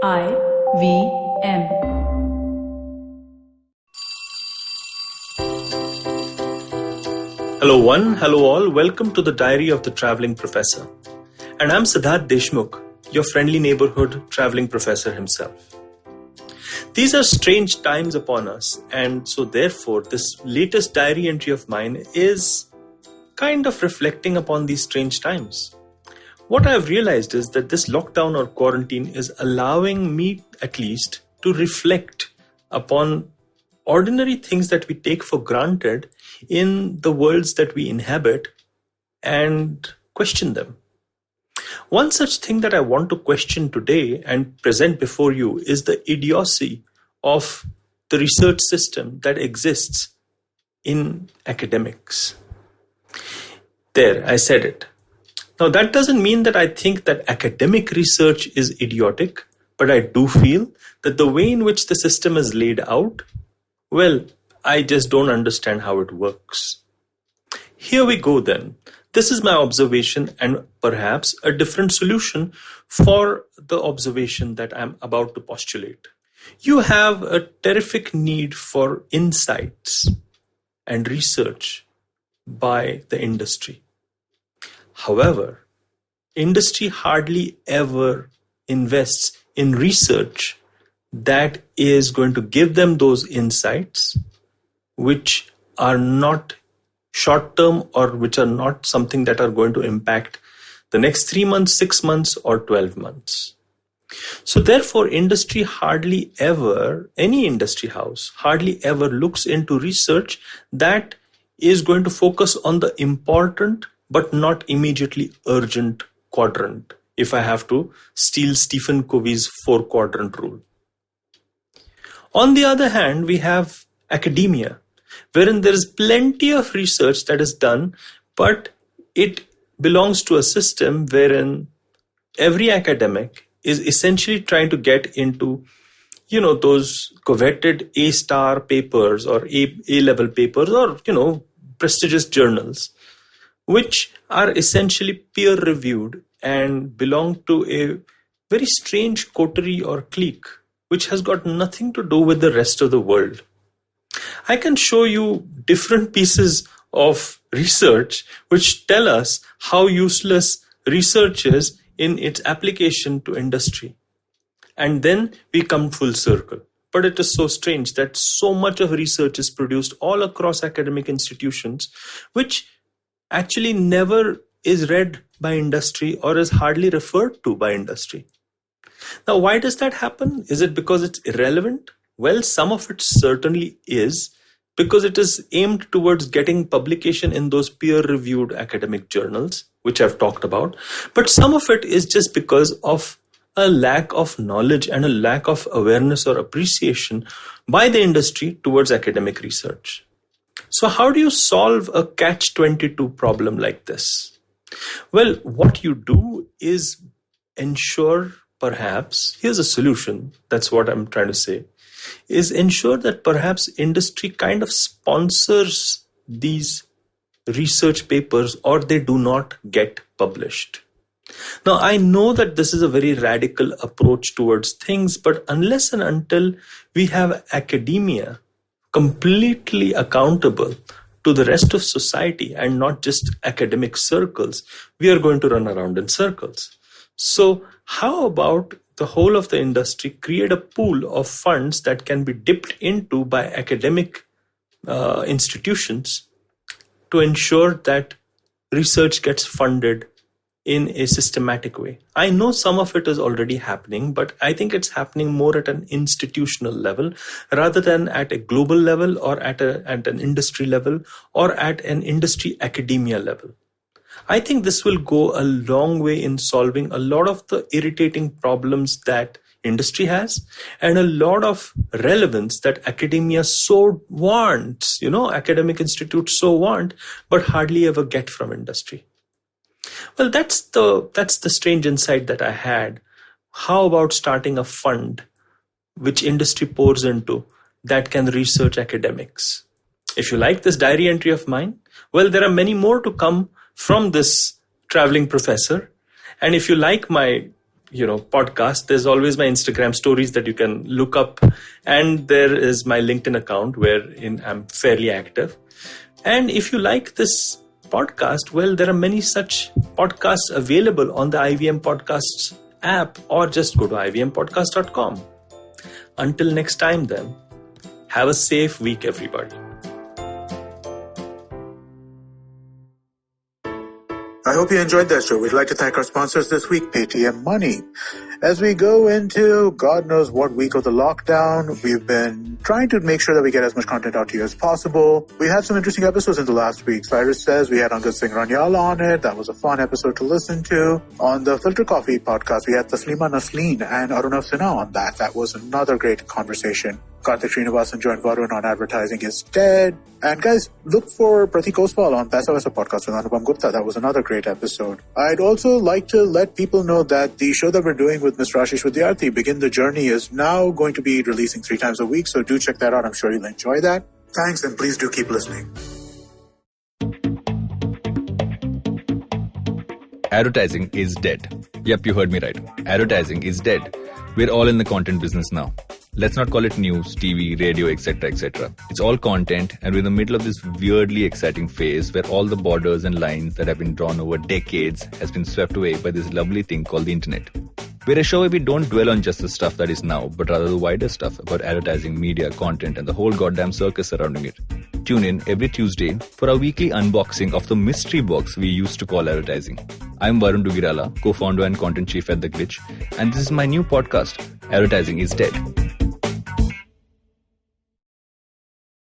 IVM. Hello one, hello all, welcome to the Diary of the Traveling Professor. And I'm Siddharth Deshmukh, your friendly neighborhood traveling professor himself. These are strange times upon us, and so therefore this latest diary entry of mine is kind of reflecting upon these strange times. What I've realized is that this lockdown or quarantine is allowing me at least to reflect upon ordinary things that we take for granted in the worlds that we inhabit and question them. One such thing that I want to question today and present before you is the idiocy of the research system that exists in academics. There, I said it. Now, that doesn't mean that I think that academic research is idiotic, but I do feel that the way in which the system is laid out, well, I just don't understand how it works. Here we go then. This is my observation and perhaps a different solution for the observation that I'm about to postulate. You have a terrific need for insights and research by the industry. However, industry hardly ever invests in research that is going to give them those insights which are not short-term or which are not something that are going to impact the next 3 months, 6 months, or 12 months. So therefore, industry hardly ever, any industry house, hardly ever looks into research that is going to focus on the important but not immediately urgent quadrant, if I have to steal Stephen Covey's 4-quadrant rule. On the other hand, we have academia, wherein there is plenty of research that is done, but it belongs to a system wherein every academic is essentially trying to get into, those coveted A-star papers or A-level papers or, prestigious journals, which are essentially peer-reviewed and belong to a very strange coterie or clique, which has got nothing to do with the rest of the world. I can show you different pieces of research which tell us how useless research is in its application to industry. And then we come full circle. But it is so strange that so much of research is produced all across academic institutions, which actually never is read by industry or is hardly referred to by industry. Now, why does that happen? Is it because it's irrelevant? Well, some of it certainly is, because it is aimed towards getting publication in those peer-reviewed academic journals, which I've talked about. But some of it is just because of a lack of knowledge and a lack of awareness or appreciation by the industry towards academic research. So how do you solve a Catch-22 problem like this? Well, what you do is ensure, perhaps, here's a solution, that's what I'm trying to say, is ensure that perhaps industry kind of sponsors these research papers or they do not get published. Now, I know that this is a very radical approach towards things, but unless and until we have academia completely accountable to the rest of society and not just academic circles, we are going to run around in circles. So how about the whole of the industry create a pool of funds that can be dipped into by academic institutions to ensure that research gets funded in a systematic way? I know some of it is already happening, but I think it's happening more at an institutional level rather than at a global level or at an industry level or at an industry academia level. I think this will go a long way in solving a lot of the irritating problems that industry has and a lot of relevance that academia so wants, academic institutes so want, but hardly ever get from industry. Well, that's the strange insight that I had. How about starting a fund which industry pours into that can research academics? If you like this diary entry of mine, well, there are many more to come from this traveling professor. And if you like my podcast, there's always my Instagram stories that you can look up. And there is my LinkedIn account wherein I'm fairly active. And if you like this podcast, well, there are many such podcasts available on the IVM Podcasts app, or just go to ivmpodcast.com. Until next time then, have a safe week, everybody. I hope you enjoyed that show. We'd like to thank our sponsors this week, Paytm Money. As we go into God knows what week of the lockdown, we've been trying to make sure that we get as much content out to you as possible. We had some interesting episodes in the last week. Cyrus Says we had Angad Singh Ranyal on it. That was a fun episode to listen to. On the Filter Coffee podcast, we had Taslima Nasleen and Arunav Sinha on that. That was another great conversation. Karthik Srinivasan joined Varun on Advertising is Dead. And guys, look for Pratik Oswal on Paisa Vaisa podcast with Anupam Gupta. That was another great episode. I'd also like to let people know that the show that we're doing with Mr. Ashish Vidyarthi, Begin the Journey, is now going to be releasing 3 times a week. So do check that out. I'm sure you'll enjoy that. Thanks, and please do keep listening. Advertising is dead. Yep, you heard me right. Advertising is dead. We're all in the content business now. Let's not call it news, TV, radio, etc., etc. It's all content, and we're in the middle of this weirdly exciting phase where all the borders and lines that have been drawn over decades has been swept away by this lovely thing called the internet. We're a show where we don't dwell on just the stuff that is now, but rather the wider stuff about advertising, media, content, and the whole goddamn circus surrounding it. Tune in every Tuesday for our weekly unboxing of the mystery box we used to call advertising. I'm Varun Dugirala, co-founder and content chief at The Glitch, and this is my new podcast, Advertising is Dead.